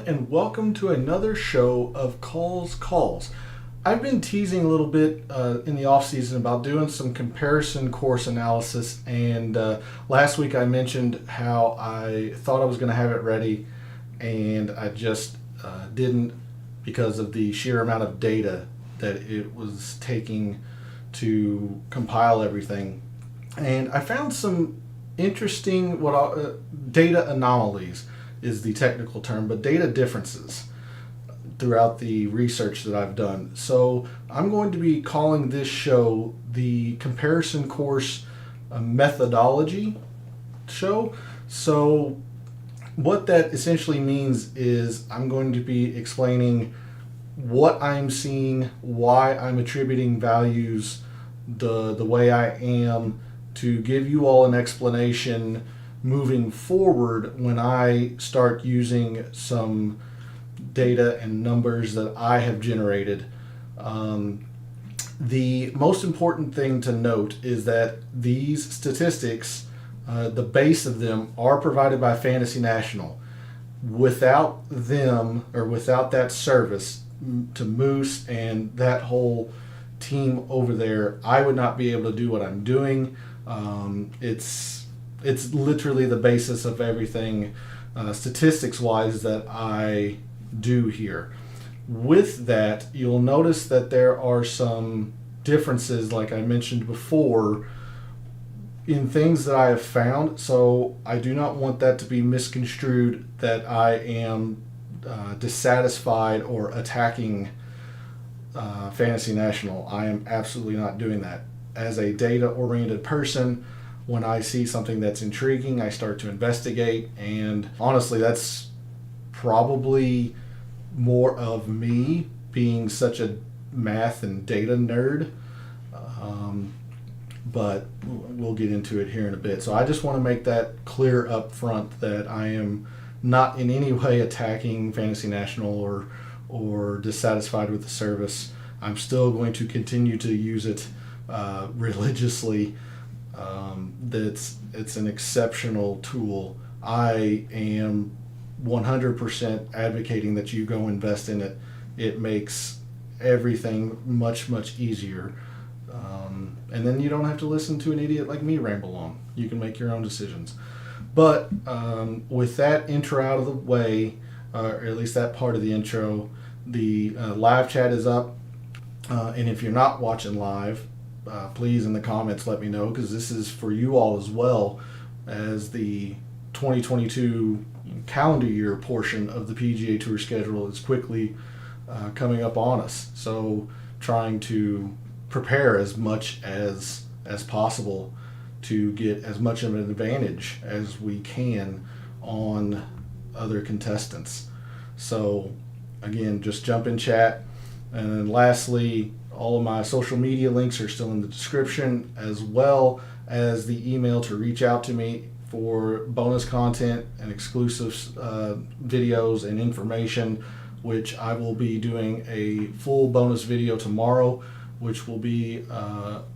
and welcome to another show of Calls. I've been teasing a little bit in the off season about doing some comparison course analysis, and last week I mentioned how I thought I was going to have it ready, and I just didn't because of the sheer amount of data that it was taking to compile everything. And I found some interesting data anomalies is the technical term, but data differences throughout the research that I've done. So I'm going to be calling this show the comparison course methodology show. So what that essentially means is I'm going to be explaining what I'm seeing, why I'm attributing values the way I am, to give you all an explanation moving forward when I start using some data and numbers that I have generated. The most important thing to note is that these statistics, the base of them, are provided by Fantasy National. Without them, or without that service to Moose and that whole team over there, I would not be able to do what I'm doing. It's literally the basis of everything statistics wise that I do here. With that, you'll notice that there are some differences, like I mentioned before, in things that I have found. So I do not want that to be misconstrued that I am dissatisfied or attacking Fantasy National. I am absolutely not doing that. As a data-oriented person, when I see something that's intriguing, I start to investigate, and honestly, that's probably more of me being such a math and data nerd, but we'll get into it here in a bit. So I just want to make that clear up front that I am not in any way attacking Fantasy National or dissatisfied with the service. I'm still going to continue to use it religiously. It's an exceptional tool. I am 100% advocating that you go invest in it. It makes everything much easier, and then you don't have to listen to an idiot like me ramble on. You can make your own decisions. But with that intro out of the way, or at least that part of the intro, the live chat is up, and if you're not watching live, please in the comments let me know, because this is for you all as well, as the 2022 calendar year portion of the PGA Tour schedule is quickly coming up on us. So trying to prepare as much as possible to get as much of an advantage as we can on other contestants. So again, just jump in chat. And then lastly, all of my social media links are still in the description, as well as the email to reach out to me for bonus content and exclusive videos and information, which I will be doing a full bonus video tomorrow, which will be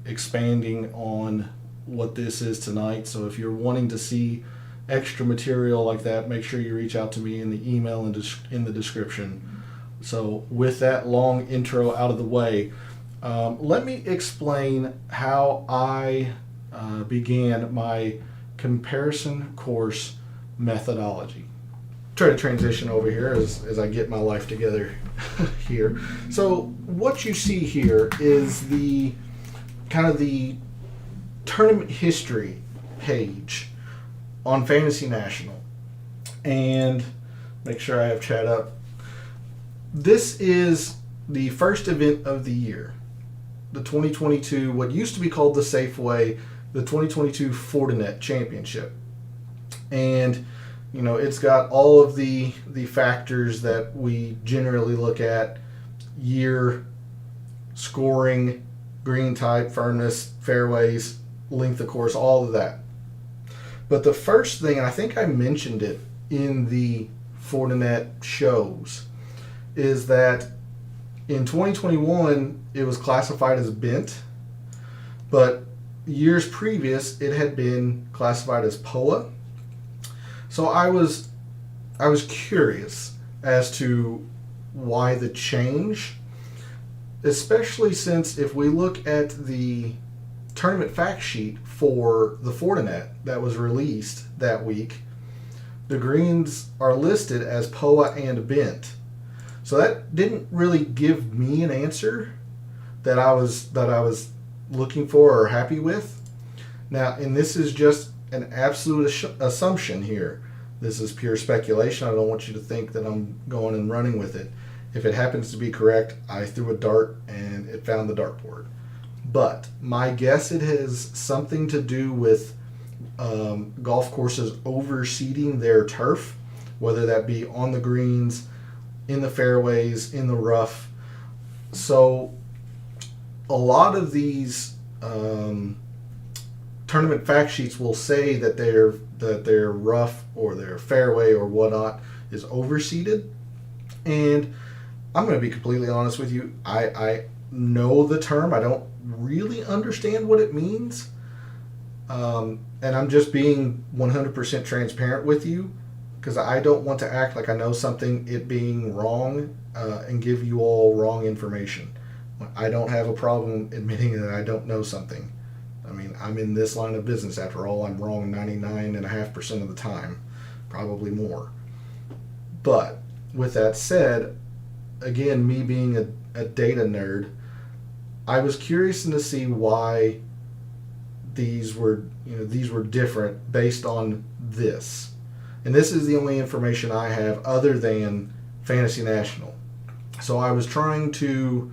expanding on what this is tonight. So if you're wanting to see extra material like that, make sure you reach out to me in the email and in the description. So with that long intro out of the way, let me explain how I began my comparison course methodology. Try to transition over here as I get my life together here. So what you see here is the kind of the tournament history page on Fantasy National. And make sure I have chat up. This is the first event of the year, the 2022, what used to be called the Safeway, the 2022 Fortinet Championship. And, you know, it's got all of the factors that we generally look at: year, scoring, green type, firmness, fairways, length of course, all of that. But the first thing, and I think I mentioned it in the Fortinet shows, is that in 2021 it was classified as bent, but years previous it had been classified as POA. So I was curious as to why the change, especially since if we look at the tournament fact sheet for the Fortinet that was released that week, the greens are listed as POA and bent. So that didn't really give me an answer that I was looking for or happy with. Now, and this is just an absolute assumption here. This is pure speculation. I don't want you to think that I'm going and running with it. If it happens to be correct, I threw a dart and it found the dartboard. But my guess, it has something to do with golf courses overseeding their turf, whether that be on the greens, in the fairways, in the rough. So a lot of these tournament fact sheets will say that their rough or their fairway or whatnot is overseeded. And I'm going to be completely honest with you. I know the term. I don't really understand what it means. And I'm just being 100% transparent with you, because I don't want to act like I know something, it being wrong, and give you all wrong information. I don't have a problem admitting that I don't know something. I mean, I'm in this line of business. After all, I'm wrong 99.5% of the time, probably more. But with that said, again, me being a data nerd, I was curious to see why these were different based on this. And this is the only information I have other than Fantasy National. So I was trying to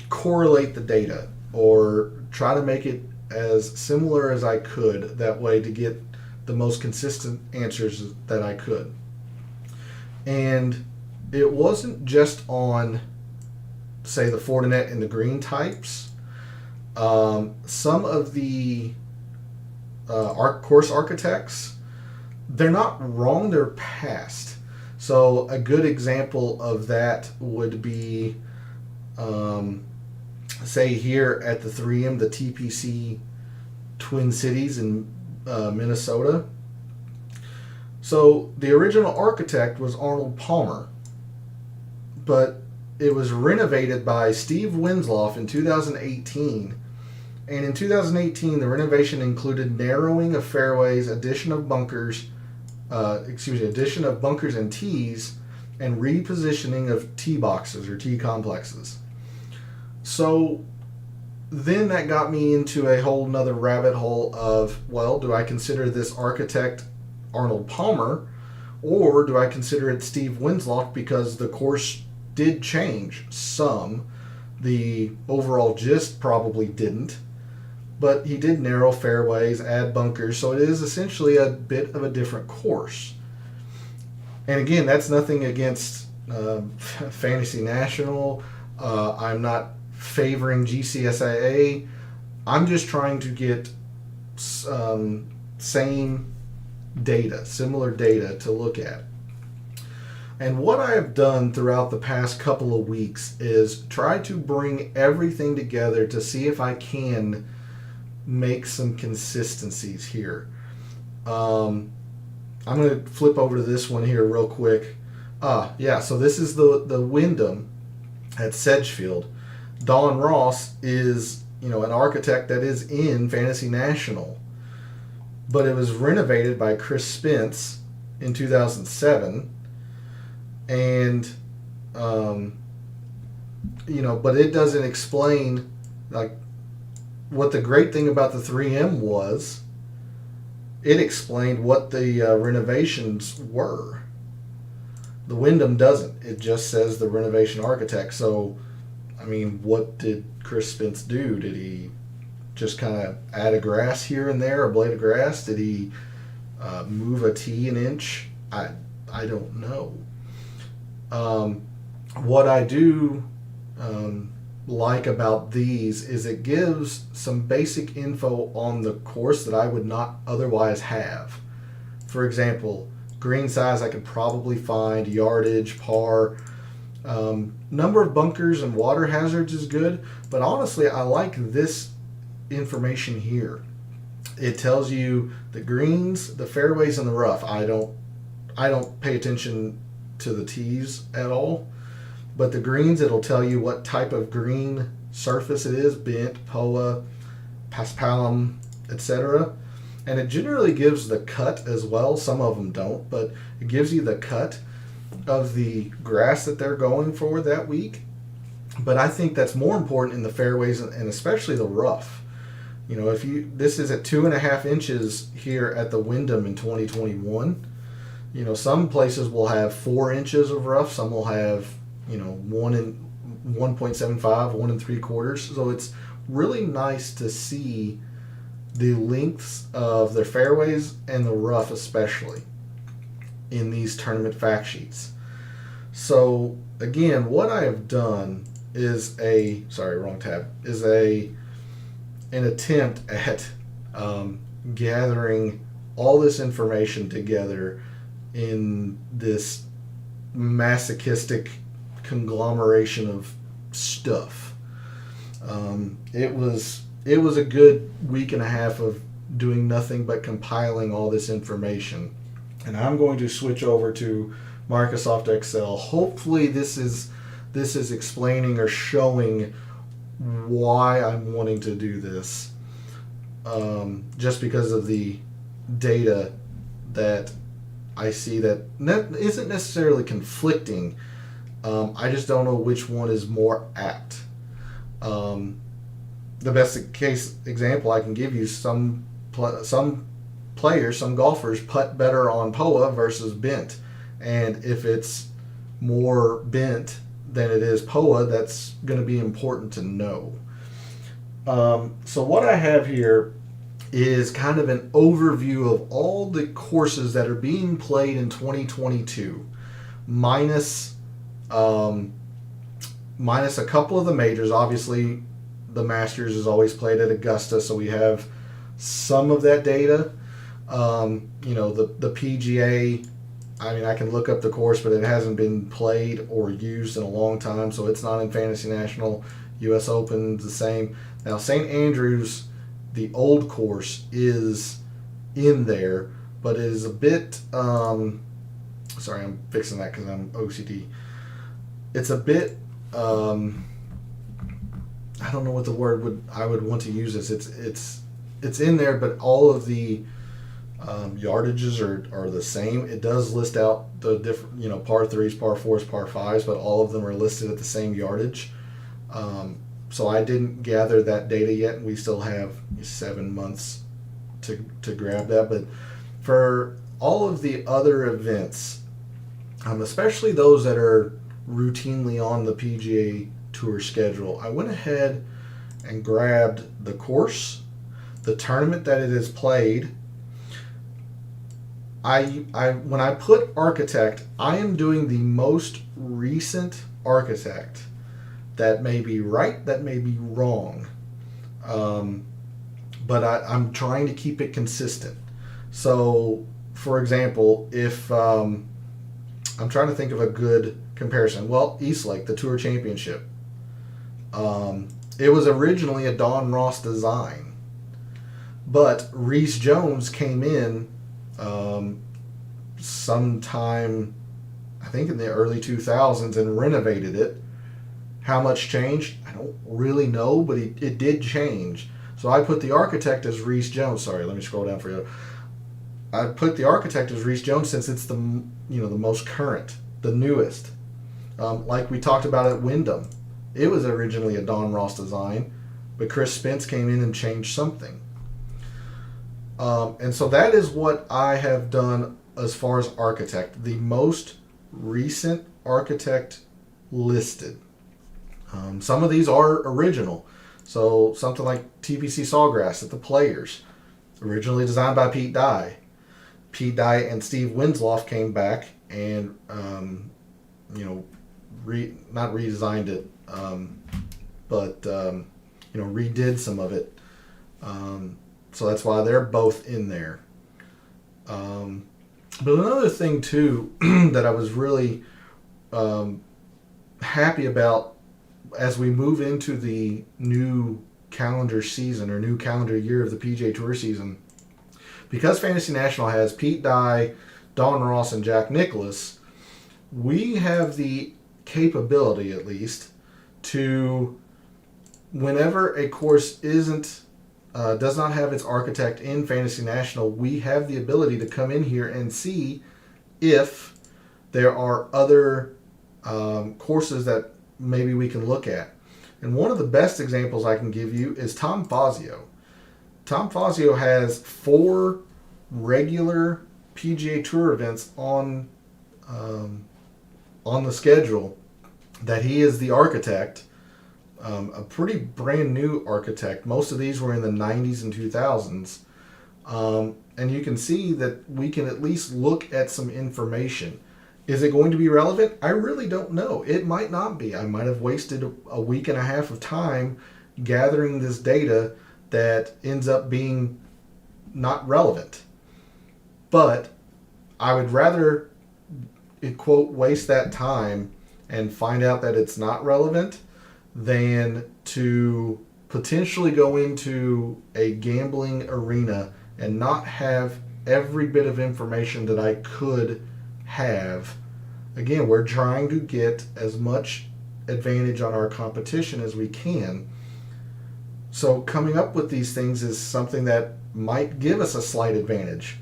correlate the data, or try to make it as similar as I could, that way to get the most consistent answers that I could. And it wasn't just on, say, the Fortinet and the green types. Some of the course architects, they're not wrong, they're past. So a good example of that would be, say here at the 3M, the TPC Twin Cities in Minnesota. So the original architect was Arnold Palmer, but it was renovated by Steve Winslow in 2018. And in 2018, the renovation included narrowing of fairways, addition of bunkers and tees, and repositioning of tee boxes or tee complexes. So then that got me into a whole nother rabbit hole of, well, do I consider this architect Arnold Palmer, or do I consider it Steve Winslow, because the course did change some. The overall gist probably didn't, but he did narrow fairways, add bunkers, so it is essentially a bit of a different course. And again, that's nothing against Fantasy National. I'm not favoring GCSIA. I'm just trying to get similar data to look at. And what I have done throughout the past couple of weeks is try to bring everything together to see if I can make some consistencies here. I'm going to flip over to this one here real quick. So this is the Wyndham at Sedgefield. Don Ross is, an architect that is in Fantasy National, but it was renovated by Chris Spence in 2007, and but it doesn't explain what the great thing about the 3M was. It explained what the renovations were. The Wyndham doesn't. It just says the renovation architect. So, what did Chris Spence do? Did he just kind of add a grass here and there, a blade of grass? Did he move a tee an inch? I don't know. What I do like about these is it gives some basic info on the course that I would not otherwise have. For example, green size I could probably find, yardage, par, number of bunkers and water hazards is good, but honestly I like this information here. It tells you the greens, the fairways, and the rough. I don't I don't pay attention to the tees at all, but the greens, it'll tell you what type of green surface it is, bent, POA, paspalum, etc. And it generally gives the cut as well. Some of them don't, but it gives you the cut of the grass that they're going for that week. But I think that's more important in the fairways and especially the rough. You know, this is at 2.5 inches here at the Wyndham in 2021. You know, some places will have 4 inches of rough. Some will have, 1.75, 1.75. So it's really nice to see the lengths of their fairways and the rough, especially in these tournament fact sheets. So again, what I have done is an attempt at gathering all this information together in this masochistic conglomeration of stuff. It was a good week and a half of doing nothing but compiling all this information, and I'm going to switch over to Microsoft Excel. Hopefully this is explaining or showing why I'm wanting to do this, just because of the data that I see that isn't necessarily conflicting. I just don't know which one is more apt. The best case example I can give you, some players, some golfers putt better on POA versus bent. And if it's more bent than it is POA, that's going to be important to know. So what I have here is kind of an overview of all the courses that are being played in 2022, minus a couple of the majors. Obviously, the Masters is always played at Augusta, so we have some of that data. The PGA, I mean, I can look up the course, but it hasn't been played or used in a long time, so it's not in Fantasy National. U.S. Open's the same. Now, St. Andrews, the old course, is in there, but it is a bit... sorry, I'm fixing that because I'm OCD. It's a bit... I don't know what the word I would want to use this. It's in there, but all of the yardages are the same. It does list out the different, par 3s, par 4s, par 5s, but all of them are listed at the same yardage. So I didn't gather that data yet, and we still have 7 months to grab that. But for all of the other events, especially those that are routinely on the PGA Tour schedule, I went ahead and grabbed the course, the tournament that it is played. When I put architect, I am doing the most recent architect. That may be right, that may be wrong, but I'm trying to keep it consistent. So, for example, if I'm trying to think of a good comparison, well, Eastlake, the Tour Championship, it was originally a Don Ross design, but Reese Jones came in sometime, I think in the early 2000s, and renovated it. How much changed? I don't really know, but it did change. So I put the architect as Reese Jones. Sorry, let me scroll down for you. I put the architect as Reese Jones since it's the most current, the newest. Like we talked about at Wyndham, it was originally a Don Ross design, but Chris Spence came in and changed something. And so that is what I have done as far as architect. The most recent architect listed. Some of these are original. So something like TPC Sawgrass at the Players, originally designed by Pete Dye. Pete Dye and Steve Winslow came back and, not redesigned it, but redid some of it. So that's why they're both in there. But another thing too that I was really happy about as we move into the new calendar season or new calendar year of the PGA Tour season, because Fantasy National has Pete Dye Don Ross and Jack Nicklaus, we have the capability, at least, to, whenever a course does not have its architect in Fantasy National, we have the ability to come in here and see if there are other courses that maybe we can look at. And one of the best examples I can give you is Tom Fazio. Tom Fazio has 4 regular PGA Tour events on the schedule that he is the architect, a pretty brand new architect. Most of these were in the 90s and 2000s. And you can see that we can at least look at some information. Is it going to be relevant? I really don't know. It might not be. I might have wasted a week and a half of time gathering this data that ends up being not relevant. But I would rather, quote, waste that time and find out that it's not relevant than to potentially go into a gambling arena and not have every bit of information that I could have. Again, we're trying to get as much advantage on our competition as we can. So coming up with these things is something that might give us a slight advantage.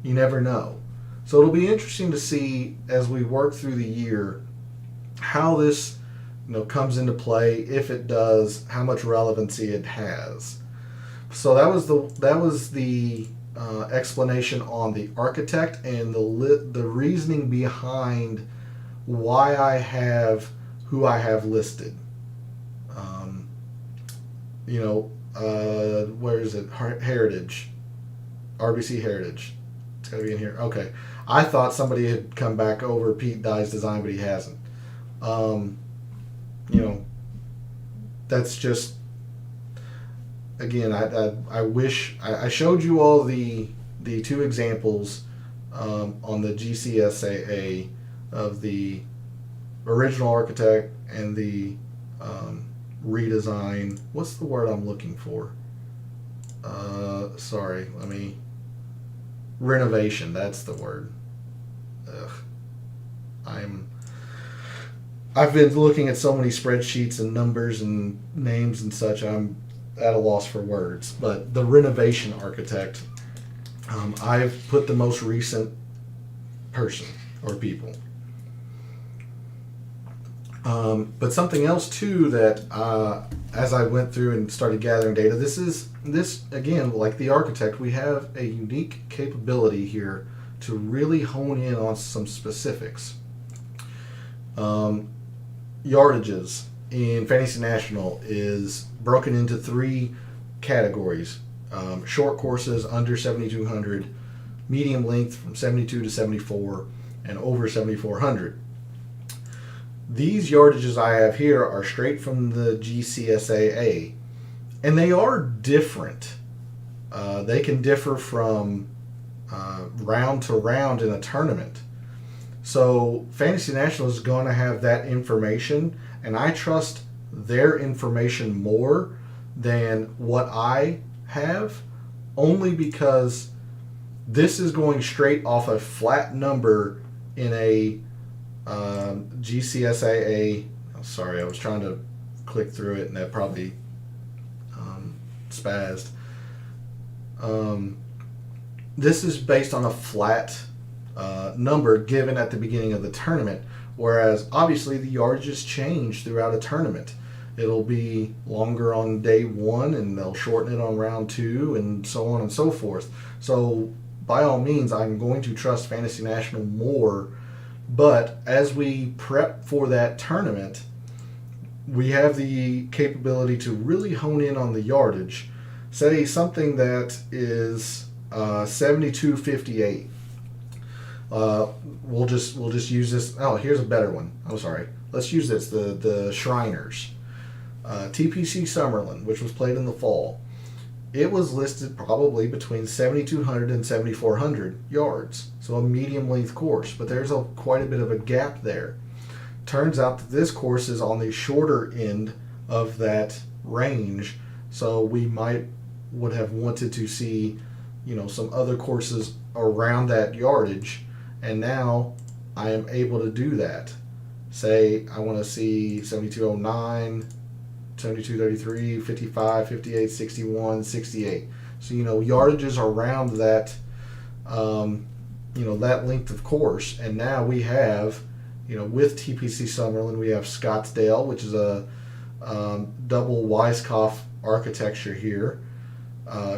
You never know. So it'll be interesting to see as we work through the year how this comes into play. If it does, how much relevancy it has. So that was the explanation on the architect and the reasoning behind why I have who I have listed. Where is it? Heritage, RBC Heritage. It's got to be in here. Okay, I thought somebody had come back over Pete Dye's design, but he hasn't. That's just, again, I wish I showed you all the 2 examples on the GCSAA of the original architect and the redesign. What's the word I'm looking for? Renovation. That's the word. I've been looking at so many spreadsheets and numbers and names and such. I'm at a loss for words. But the renovation architect, I've put the most recent person or people. But something else too that as I went through and started gathering data, this again, like the architect, we have a unique capability here to really hone in on some specifics. Yardages in Fantasy National is broken into 3 categories. Short courses under 7,200, medium length from 72 to 74, and over 7,400. These yardages I have here are straight from the GCSAA, and they are different. They can differ from round to round in a tournament. So Fantasy National is going to have that information, and I trust their information more than what I have, only because this is going straight off a flat number in a GCSAA. Sorry, I was trying to click through it and that probably spazzed. This is based on a flat number given at the beginning of the tournament, whereas obviously the yardages change throughout a tournament. It'll be longer on day 1 and they'll shorten it on round 2 and so on and so forth. So by all means, I'm going to trust Fantasy National more, but as we prep for that tournament, we have the capability to really hone in on the yardage. Say something that is 72.58. We'll just use this. Oh, here's a better one. I'm sorry. Let's use this. The Shriners, TPC Summerlin, which was played in the fall. It was listed probably between 7,200 and 7,400 yards, so a medium length course. But there's quite a bit of a gap there. Turns out that this course is on the shorter end of that range, so we would have wanted to see, some other courses around that yardage, and now I am able to do that. Say I want to see 7209, 7233, 55, 58, 61, 68. So, yardages around that, that length of course. And now we have, with TPC Summerlin, we have Scottsdale, which is a double Weiskopf architecture here.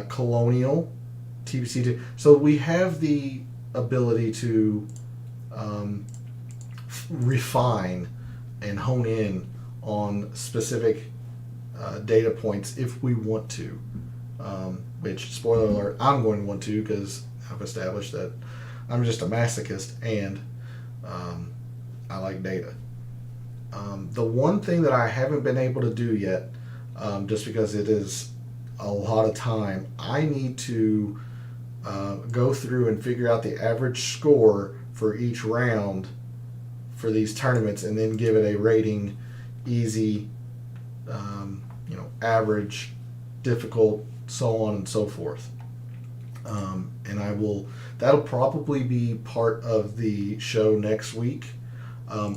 Colonial, TPC2. So we have the ability to refine and hone in on specific data points if we want to. Which, spoiler alert, I'm going to want to, because I've established that I'm just a masochist and I like data. The one thing that I haven't been able to do yet, just because it is a lot of time, I need to go through and figure out the average score for each round for these tournaments, and then give it a rating: easy, average, difficult, so on and so forth. And that'll probably be part of the show next week,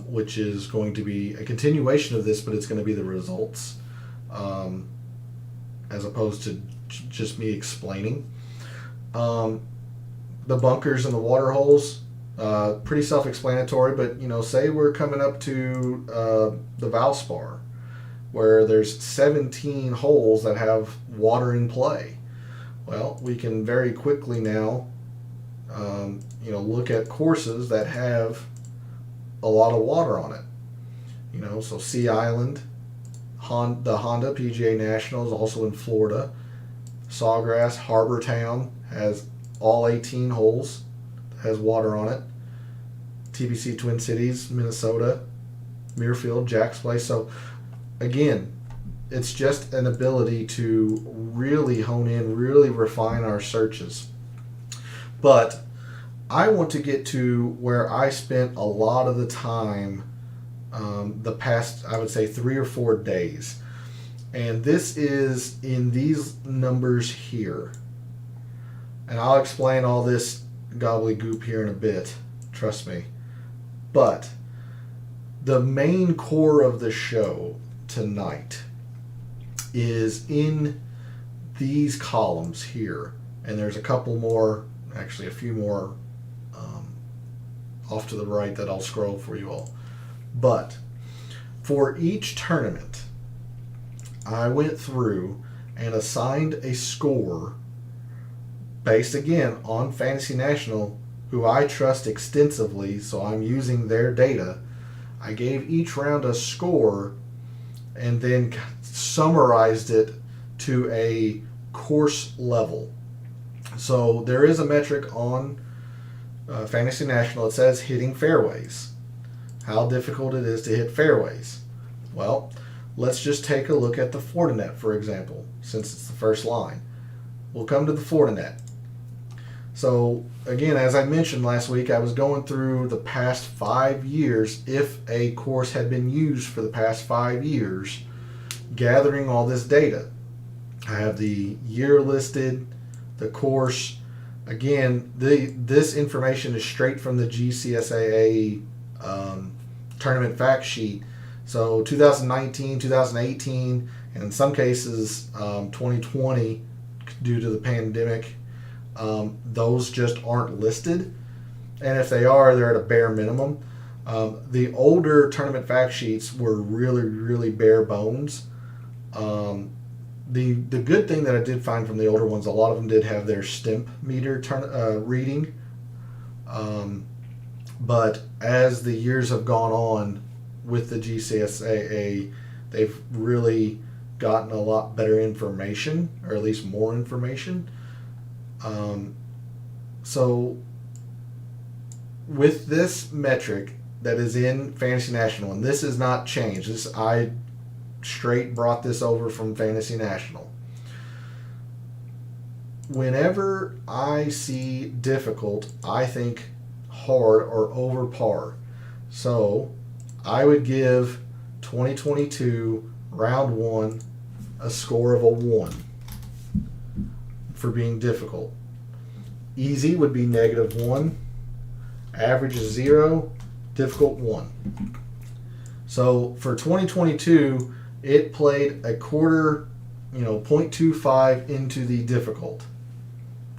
which is going to be a continuation of this, but it's going to be the results, as opposed to just me explaining. The bunkers and the water holes, pretty self-explanatory, but say we're coming up to the Valspar, where there's 17 holes that have water in play. Well, we can very quickly now look at courses that have a lot of water on it. So Sea Island, the Honda PGA National is also in Florida. Sawgrass, Harbor Town has all 18 holes, has water on it. TPC Twin Cities, Minnesota, Muirfield, Jack's Place. So again, it's just an ability to really hone in, really refine our searches. But I want to get to where I spent a lot of the time the past, I would say, 3 or 4 days. And this is in these numbers here. And I'll explain all this gobbledygook here in a bit, trust me. But the main core of the show tonight is in these columns here. And there's a couple more, actually a few more off to the right that I'll scroll for you all. But for each tournament, I went through and assigned a score based again on Fantasy National, who I trust extensively, so I'm using their data. I gave each round a score and then summarized it to a course level. So there is a metric on Fantasy National. It says hitting fairways, how difficult it is to hit fairways. Well, let's just take a look at the Fortinet, for example, since it's the first line. We'll come to the Fortinet. So again, as I mentioned last week, I was going through the past 5 years, if a course had been used for the past 5 years, gathering all this data. I have the year listed, the course. Again, this information is straight from the GCSAA tournament fact sheet. So 2019, 2018, and in some cases 2020 due to the pandemic, those just aren't listed. And if they are, they're at a bare minimum. The older tournament fact sheets were really, really bare bones. The good thing that I did find from the older ones, a lot of them did have their stimp meter reading. But as the years have gone on with the GCSAA, they've really gotten a lot better information, or at least more information. So with this metric that is in Fantasy National, and this is not changed, I straight brought this over from Fantasy National. Whenever I see difficult, I think hard or over par. So I would give 2022 round 1 a score of a 1 for being difficult. Easy would be -1. Average is 0. Difficult 1. So for 2022, it played a quarter, 0.25 into the difficult.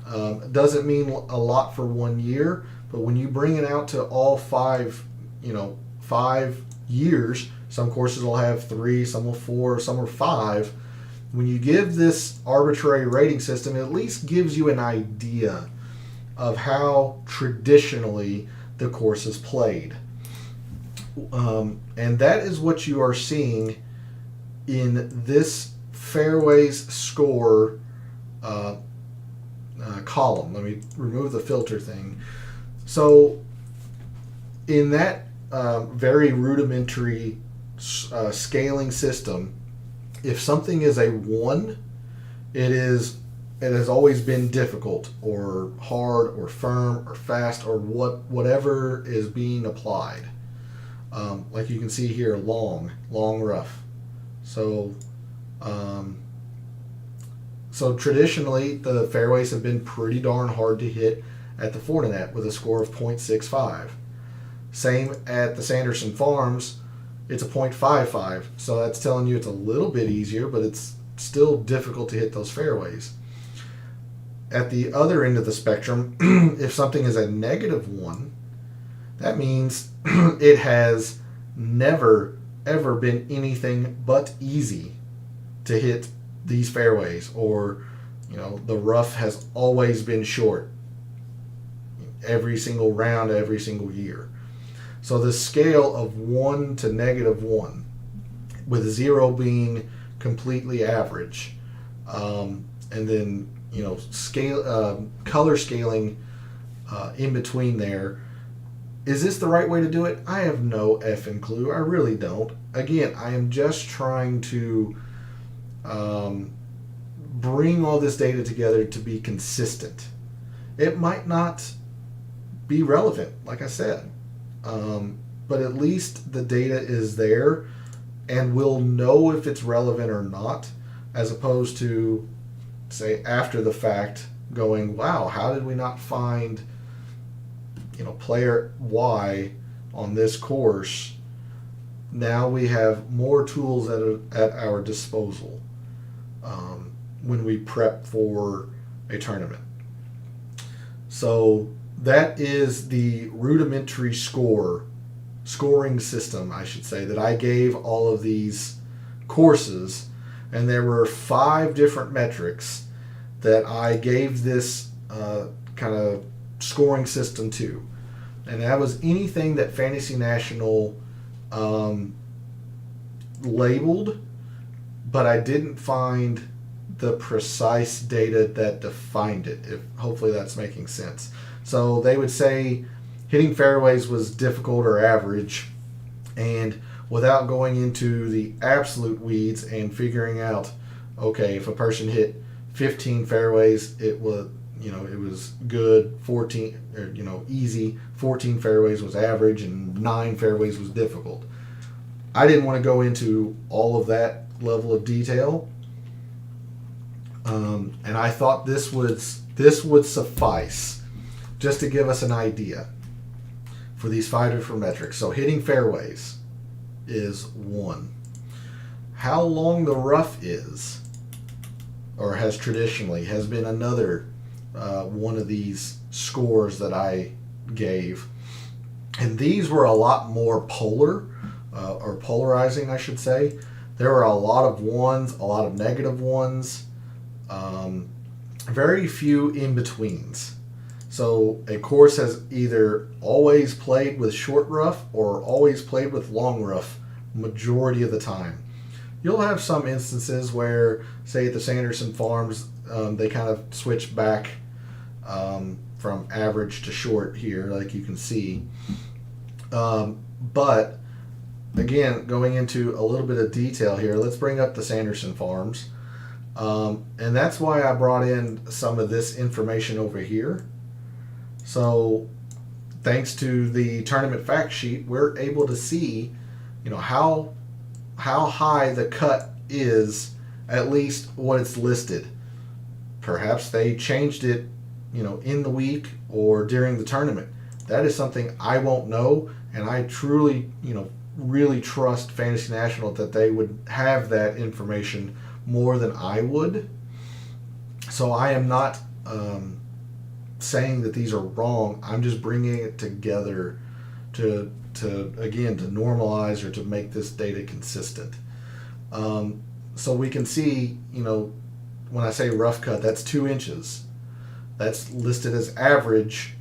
It doesn't mean a lot for 1 year, but when you bring it out to all 5 years, some courses will have 3, some will 4, some are 5. When you give this arbitrary rating system, it at least gives you an idea of how traditionally the course is played. And that is what you are seeing in this Fairways score column. Let me remove the filter thing. So in that very rudimentary scaling system, if something is a 1, it has always been difficult or hard or firm or fast or whatever is being applied. Like you can see here, long rough. So traditionally the fairways have been pretty darn hard to hit at the Fortinet with a score of 0.65. Same at the Sanderson Farms, it's a 0.55. So that's telling you it's a little bit easier, but it's still difficult to hit those fairways. At the other end of the spectrum, if something is a -1, that means it has never, ever been anything but easy to hit these fairways, or the rough has always been short every single round, every single year. So the scale of 1 to -1, with 0 being completely average, and then color scaling in between there. Is this the right way to do it? I have no effing clue. I really don't. Again, I am just trying to bring all this data together to be consistent. It might not be relevant, like I said, but at least the data is there, and we'll know if it's relevant or not, as opposed to, say, after the fact going, wow, how did we not find player Y on this course? Now we have more tools at our disposal when we prep for a tournament. So that is the rudimentary scoring system, I should say, that I gave all of these courses. And there were 5 different metrics that I gave this kind of scoring system to. And that was anything that Fantasy National labeled, but I didn't find the precise data that defined it. Hopefully that's making sense. So they would say hitting fairways was difficult or average, and without going into the absolute weeds and figuring out, okay, if a person hit 15 fairways, it was good. 14, easy. 14 fairways was average, and 9 fairways was difficult. I didn't want to go into all of that level of detail, and I thought this would suffice just to give us an idea for these 5 different metrics. So hitting fairways is 1. How long the rough is, or has traditionally, has been another one of these scores that I gave. And these were a lot more polar, or polarizing, I should say. There were a lot of 1s, a lot of -1s, very few in-betweens. So a course has either always played with short rough or always played with long rough majority of the time. You'll have some instances where, say at the Sanderson Farms, they kind of switch back from average to short here, like you can see. But again, going into a little bit of detail here, let's bring up the Sanderson Farms. And that's why I brought in some of this information over here. So thanks to the tournament fact sheet, we're able to see, how high the cut is, at least what it's listed. Perhaps they changed it in the week or during the tournament. That is something I won't know, and I truly, really trust Fantasy National that they would have that information more than I would. So I am not saying that these are wrong. I'm just bringing it together to normalize or to make this data consistent. So we can see, when I say rough cut, that's 2 inches. That's listed as average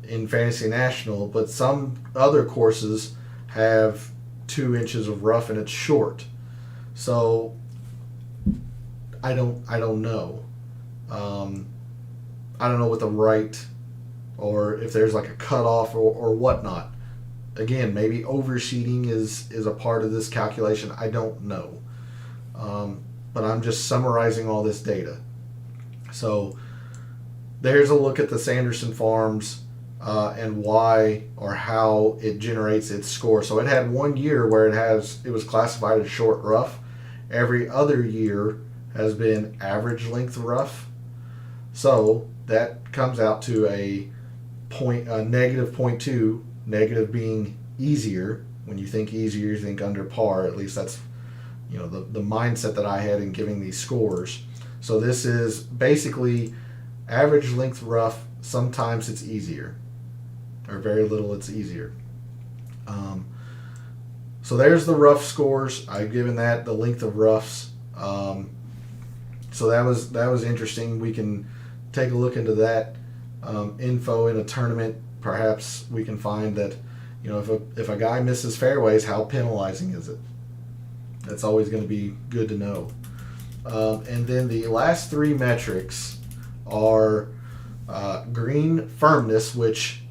in Fantasy National, but some other courses have 2 inches of rough and it's short. So I don't know. I don't know what the right, or if there's like a cutoff or whatnot. Again, maybe overseeding is a part of this calculation. I don't know. But I'm just summarizing all this data. So there's a look at the Sanderson Farms and why or how it generates its score. So it had 1 year where it was classified as short rough. Every other year has been average length rough. So that comes out to a negative 0.2, negative being easier. When you think easier, you think under par. At least that's the mindset that I had in giving these scores. So this is basically average length rough. Sometimes it's easier, or very little it's easier. So there's the rough scores. I've given that the length of roughs. So that was interesting. We can take a look into that info in a tournament. Perhaps we can find that if a guy misses fairways, how penalizing is it? That's always going to be good to know. And then the last 3 metrics are green firmness, which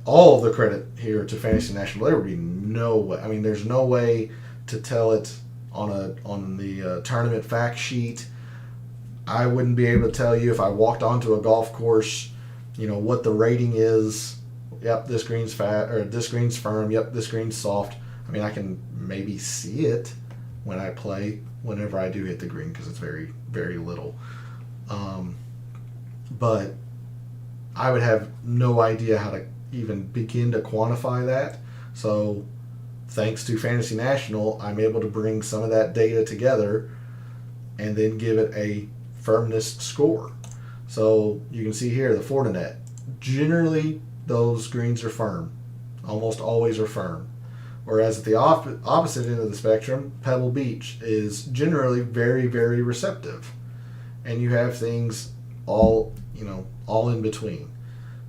all of the credit here to Fantasy National. There would be no way. I mean, there's no way to tell it on the tournament fact sheet. I wouldn't be able to tell you if I walked onto a golf course, what the rating is. Yep, this green's fat, or this green's firm. Yep, this green's soft. I mean, I can maybe see it when I play, whenever I do hit the green, because it's very, very little. But I would have no idea how to even begin to quantify that. So thanks to Fantasy National, I'm able to bring some of that data together and then give it a firmness score. So you can see here the Fortinet. Generally, those greens are firm. Almost always are firm. Whereas at the opposite end of the spectrum, Pebble Beach is generally very, very receptive. And you have things all in between.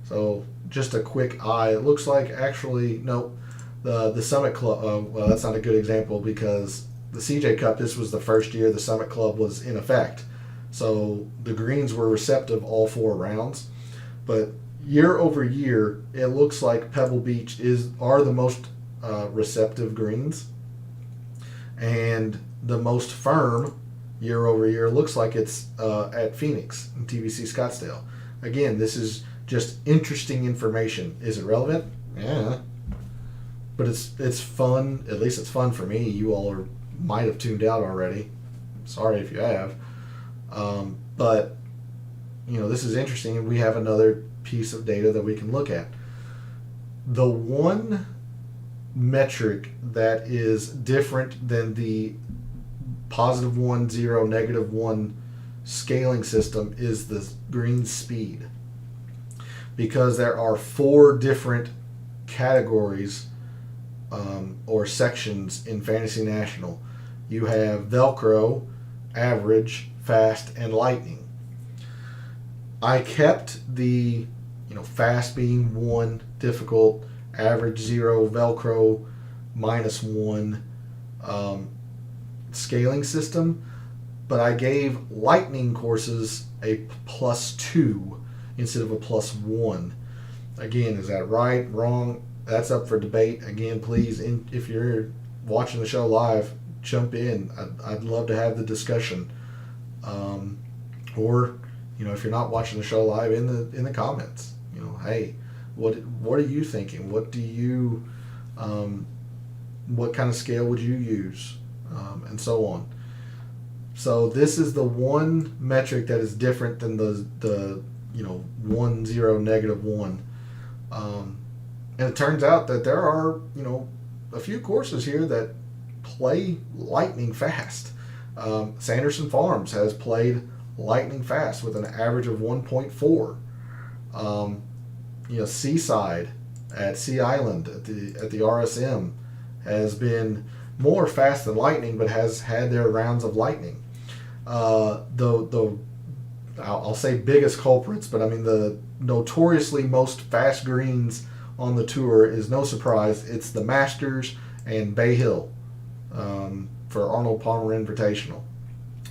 So just a quick eye. It looks like actually, no, the Summit Club, well, that's not a good example because the CJ Cup, this was the first year the Summit Club was in effect. So the greens were receptive all 4 rounds. But year over year, it looks like Pebble Beach are the most receptive greens, and the most firm year over year looks like it's at Phoenix and TBC Scottsdale. Again, this is just interesting information. Is it relevant? Yeah, but it's fun. At least it's fun for me. You all might have tuned out already. Sorry if you have, but this is interesting, and we have another piece of data that we can look at. The one metric that is different than the +1, 0, -1 scaling system is the green speed, because there are 4 different categories or sections in Fantasy National. You have Velcro, average, fast, and lightning. I kept the fast being 1, difficult, average 0, Velcro -1 scaling system, but I gave lightning courses a +2 instead of a +1. Again, is that right, wrong? That's up for debate. Again, please, if you're watching the show live, jump in. I'd love to have the discussion. Or if you're not watching the show live, in the comments, hey, what are you thinking? What do you, what kind of scale would you use, and so on. So this is the one metric that is different than the 1, 0, -1. And it turns out that there are, a few courses here that play lightning fast. Sanderson Farms has played lightning fast with an average of 1.4. Seaside at Sea Island at the RSM has been more fast than lightning, but has had their rounds of lightning. I'll say biggest culprits, but I mean the notoriously most fast greens on the tour is no surprise. It's the Masters and Bay Hill for Arnold Palmer Invitational,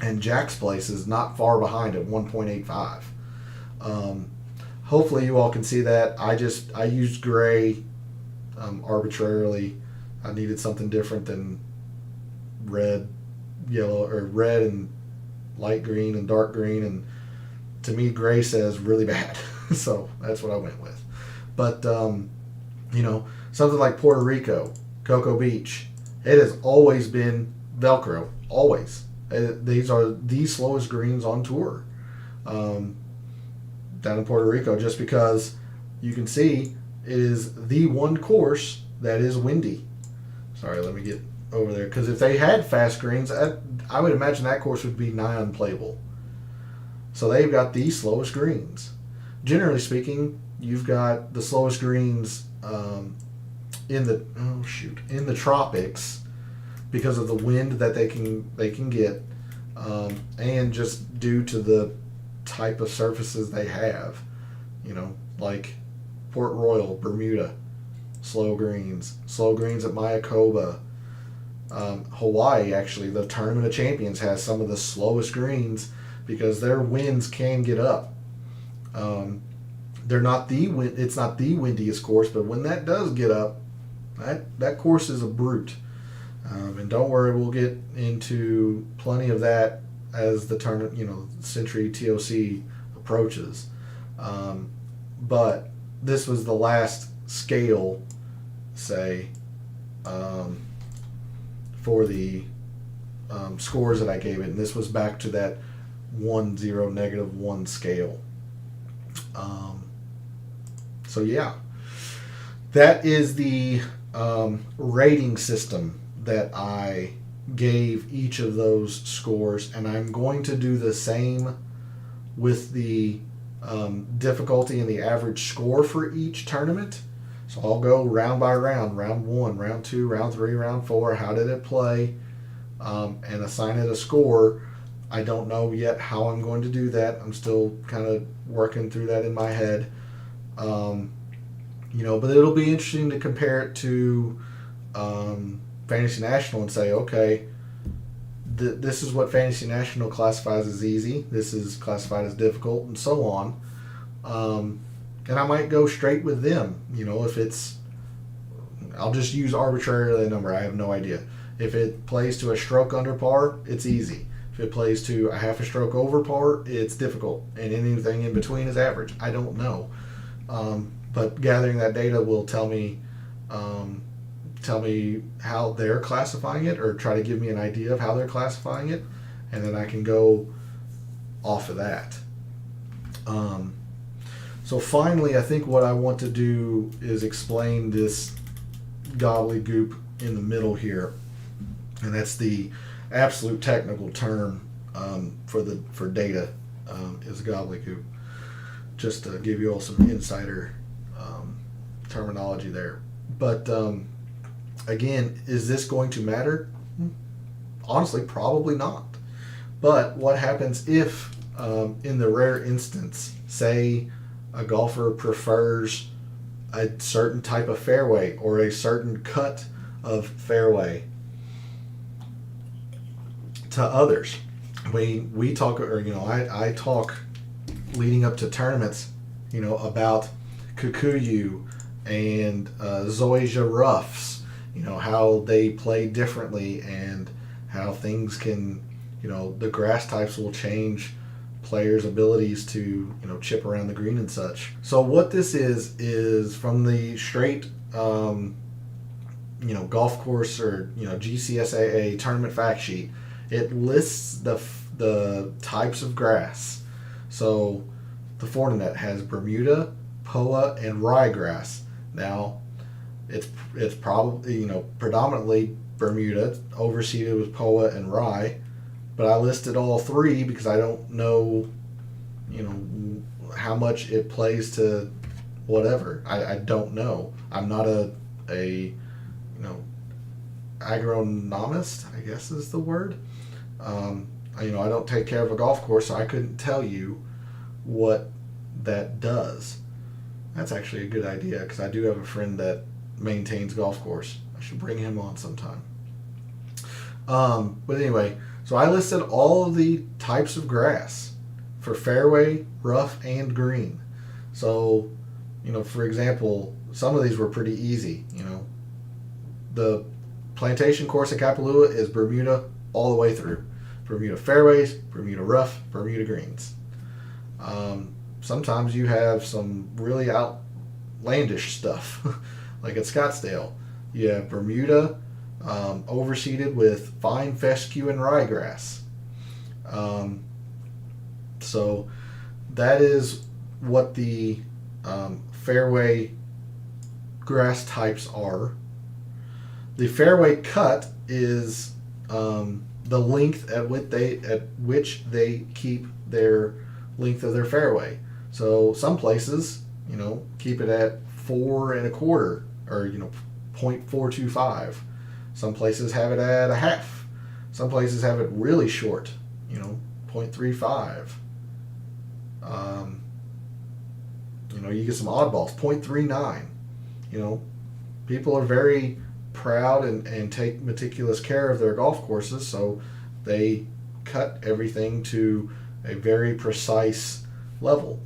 and Jack's Place is not far behind at 1.85. Hopefully you all can see that. I used gray arbitrarily. I needed something different than red, yellow, or red and light green and dark green, and to me gray says really bad. So that's what I went with. But something like Puerto Rico, Cocoa Beach, it has always been Velcro, always. These are the slowest greens on tour down in Puerto Rico, just because you can see it is the one course that is windy. Sorry, let me get over there, because if they had fast greens, I would imagine that course would be nigh unplayable. So they've got the slowest greens. Generally speaking, you've got the slowest greens in the tropics because of the wind that they can get, and just due to the type of surfaces they have. Like Port Royal, Bermuda, slow greens at Mayakoba. Hawaii, actually, the Tournament of Champions has some of the slowest greens because their winds can get up. They're not it's not the windiest course, but when that does get up, that course is a brute. And don't worry, we'll get into plenty of that as the tournament, Century TOC approaches. But this was the last scale, say, for the scores that I gave it, and this was back to that 1, 0, -1 scale. So yeah, that is the rating system that I gave each of those scores, and I'm going to do the same with the difficulty and the average score for each tournament. So I'll go round by round, round 1, round 2, round 3, round 4, how did it play, and assign it a score. I don't know yet how I'm going to do that. I'm still kind of working through that in my head. But it'll be interesting to compare it to Fantasy National and say, okay, this is what Fantasy National classifies as easy. This is classified as difficult, and so on. And I might go straight with them. If it's, I'll just use arbitrarily a number. I have no idea. If it plays to a stroke under par, it's easy. If it plays to a half a stroke over par, it's difficult. And anything in between is average. I don't know. But gathering that data will tell me how they're classifying it, or try to give me an idea of how they're classifying it, and then I can go off of that. So finally, I think what I want to do is explain this gobbledygook in the middle here, and that's the absolute technical term for data is gobbledygook. Just to give you all some insider terminology there. But again, is this going to matter? Honestly, probably not. But what happens if, in the rare instance, say a golfer prefers a certain type of fairway or a certain cut of fairway to others? We talk, or I talk leading up to tournaments, about Kikuyu and Zoysia roughs, how they play differently and how things can, the grass types will change players' abilities to, chip around the green and such. So what this is from the straight, golf course or, GCSAA tournament fact sheet. It lists the types of grass. So the Fortinet has Bermuda, POA, and ryegrass. Now, it's probably, predominantly Bermuda, overseeded with POA and rye, but I listed all three because I don't know, how much it plays to whatever. I don't know. I'm not a agronomist, I guess is the word. I don't take care of a golf course, so I couldn't tell you what that does. That's actually a good idea, because I do have a friend that maintains golf course. I should bring him on sometime. But anyway, so I listed all of the types of grass for fairway, rough, and green. So, for example, some of these were pretty easy. The plantation course at Kapalua is Bermuda all the way through. Bermuda fairways, Bermuda rough, Bermuda greens. Sometimes you have some really outlandish stuff, like at Scottsdale. You have Bermuda overseeded with fine fescue and ryegrass. So that is what the fairway grass types are. The fairway cut is the length at which they keep their length of their fairway. So some places, keep it at 4 1/4 or 0.425. Some places have it at a half. Some places have it really short, 0.35. You get some oddballs, 0.39. People are very proud and take meticulous care of their golf courses, so they cut everything to a very precise level.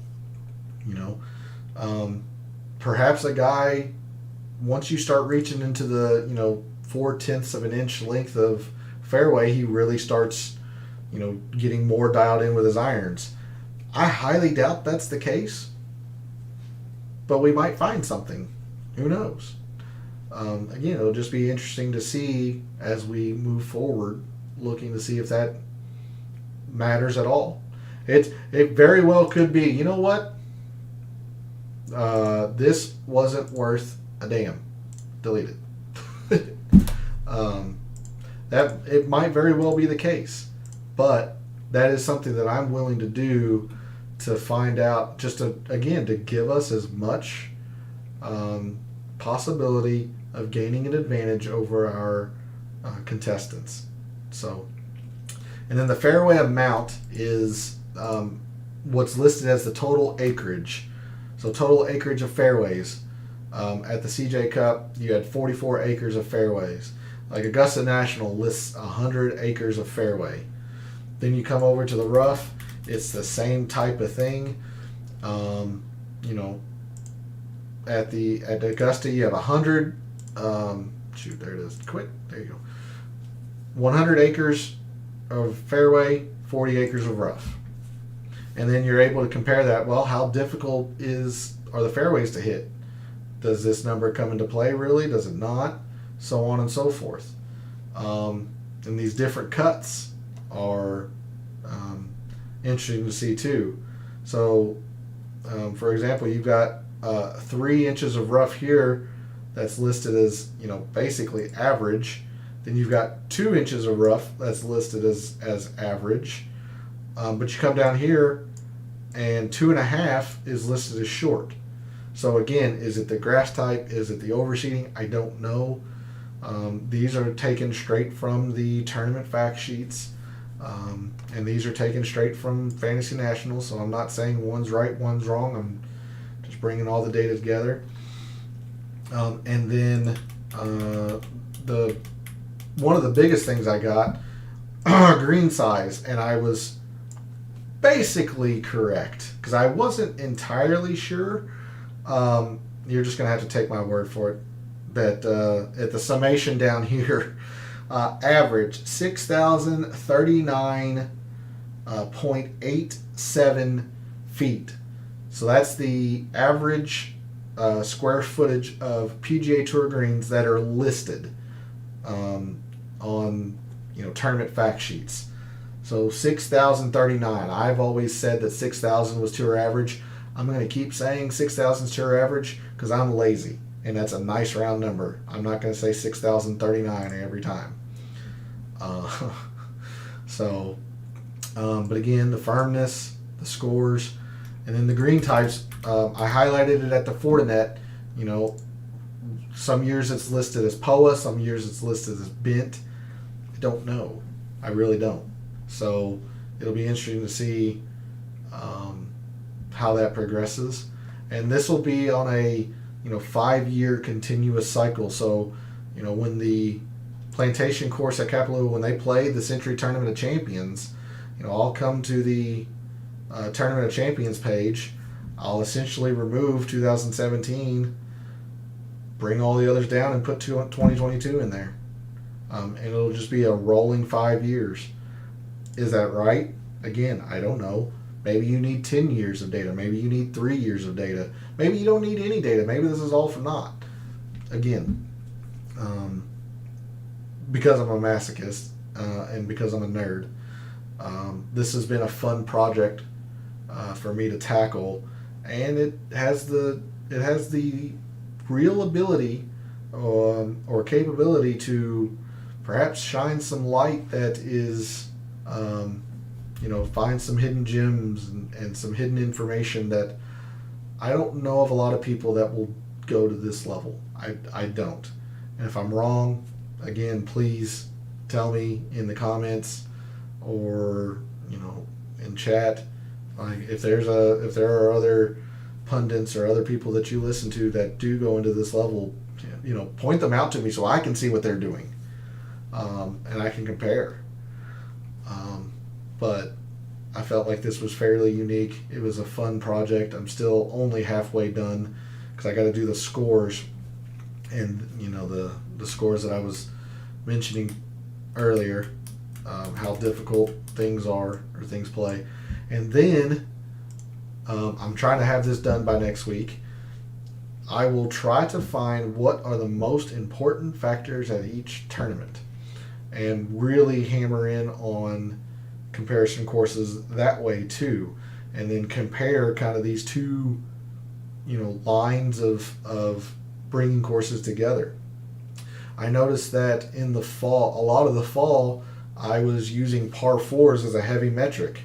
Perhaps a guy, once you start reaching into the 0.4 of an inch length of fairway, he really starts getting more dialed in with his irons. I highly doubt that's the case, but we might find something. Who knows? Again, it'll just be interesting to see as we move forward, looking to see if that matters at all. It very well could be, you know what? This wasn't worth a damn. Delete it. That it might very well be the case, but that is something that I'm willing to do to find out, just to give us as much possibility of gaining an advantage over our contestants. So, and then the fairway amount is what's listed as the total acreage. So total acreage of fairways. At the CJ Cup, you had 44 acres of fairways. Like Augusta National lists 100 acres of fairway. Then you come over to the rough, it's the same type of thing. At Augusta, you have 100. There it is. There you go. 100 acres of fairway, 40 acres of rough. And then you're able to compare that. Well, how difficult are the fairways to hit? Does this number come into play really? Does it not? So on and so forth. And these different cuts are interesting to see too. So, for example, you've got 3 inches of rough here that's listed as basically average. Then you've got 2 inches of rough that's listed as average. But you come down here and 2.5 is listed as short. So again, is it the grass type? Is it the overseeding? I don't know. These are taken straight from the tournament fact sheets. And these are taken straight from Fantasy National. So I'm not saying one's right, one's wrong. I'm just bringing all the data together. And then one of the biggest things I got green size, and I was basically correct because I wasn't entirely sure. You're just gonna have to take my word for it that at the summation down here, average 6,039.87 feet. So that's the average square footage of PGA Tour greens that are listed on tournament fact sheets. So 6,039. I've always said that 6,000 was tour average. I'm going to keep saying 6,000 is tour average because I'm lazy, and that's a nice round number. I'm not going to say 6,039 every time. But again, the firmness, the scores, and then the green types. I highlighted it at the Fortinet. You know, some years it's listed as POA, some years it's listed as bent. I don't know. I really don't. So it'll be interesting to see how that progresses. And this will be on a 5-year continuous cycle. So when the Plantation course at Kapalua, when they play the Century Tournament of Champions, I'll come to the Tournament of Champions page. I'll essentially remove 2017, bring all the others down, and put 2022 in there. And it'll just be a rolling 5 years. Is that right? Again, I don't know. Maybe you need 10 years of data. Maybe you need 3 years of data. Maybe you don't need any data. Maybe this is all for naught. Again, because I'm a masochist and because I'm a nerd, this has been a fun project for me to tackle, and it has the real ability or capability to perhaps shine some light that is find some hidden gems and some hidden information that I don't know of a lot of people that will go to this level. I don't. And if I'm wrong, again, please tell me in the comments or in chat. Like if there are other pundits or other people that you listen to that do go into this level, point them out to me so I can see what they're doing, and I can compare. But I felt like this was fairly unique. It was a fun project. I'm still only halfway done because I got to do the scores, and the scores that I was mentioning earlier, how difficult things are or things play, and then I'm trying to have this done by next week. I will try to find what are the most important factors at each tournament and really hammer in on comparison courses that way too, and then compare kind of these two lines of bringing courses together. I noticed that in the fall, a lot of the fall, I was using par fours as a heavy metric.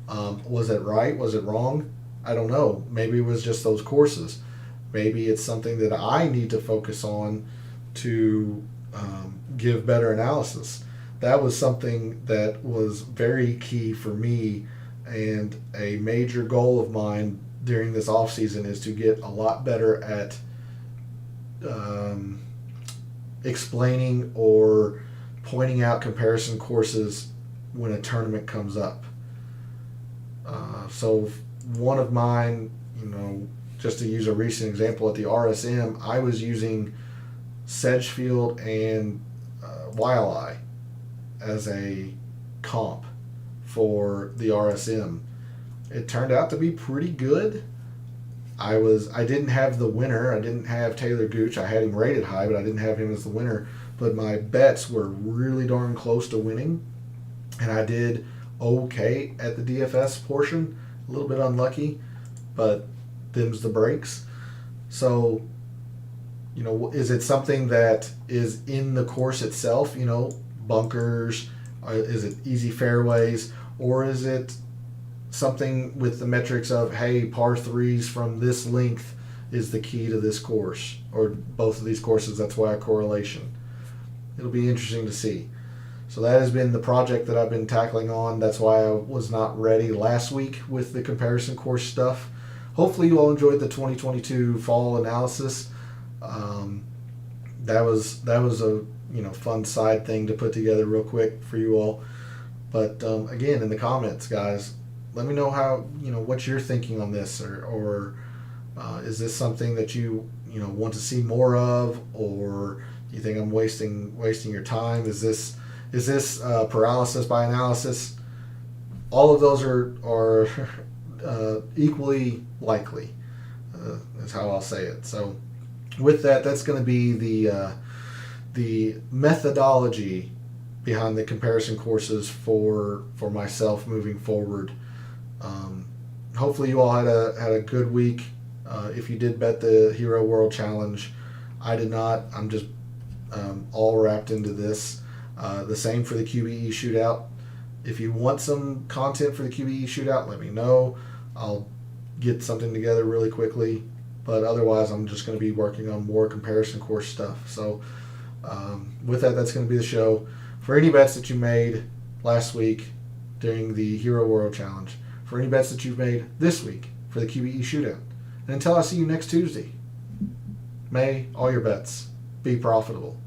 Was it right? Was it wrong? I don't know. Maybe it was just those courses. Maybe it's something that I need to focus on to give better analysis. That was something that was very key for me, and a major goal of mine during this off season is to get a lot better at explaining or pointing out comparison courses when a tournament comes up. So one of mine, just to use a recent example at the RSM, I was using Sedgefield and Waialae as a comp for the RSM. It turned out to be pretty good. I didn't have the winner. I didn't have Taylor Gooch. I had him rated high, but I didn't have him as the winner. But my bets were really darn close to winning, and I did okay at the DFS portion. A little bit unlucky, but them's the breaks. So, is it something that is in the course itself? Bunkers? Is it easy fairways? Or is it something with the metrics of, hey, par threes from this length is the key to this course, or both of these courses? That's why a correlation. It'll be interesting to see. So that has been the project that I've been tackling on. That's why I was not ready last week with the comparison course stuff. Hopefully you all enjoyed the 2022 fall analysis. That was a fun side thing to put together real quick for you all. But again, in the comments, guys, let me know how what you're thinking on this, or is this something that you want to see more of, or do you think I'm wasting your time? Is this paralysis by analysis? All of those are equally likely. Is how I'll say it. So with that, that's going to be the methodology behind the comparison courses for myself moving forward. Hopefully you all had a good week. If you did bet the Hero World Challenge, I did not. I'm just all wrapped into this. The same for the QBE Shootout. If you want some content for the QBE Shootout, let me know. I'll get something together really quickly. But otherwise, I'm just going to be working on more comparison course stuff. So with that, that's going to be the show. For any bets that you made last week during the Hero World Challenge, for any bets that you've made this week for the QBE Shootout, and until I see you next Tuesday, may all your bets be profitable.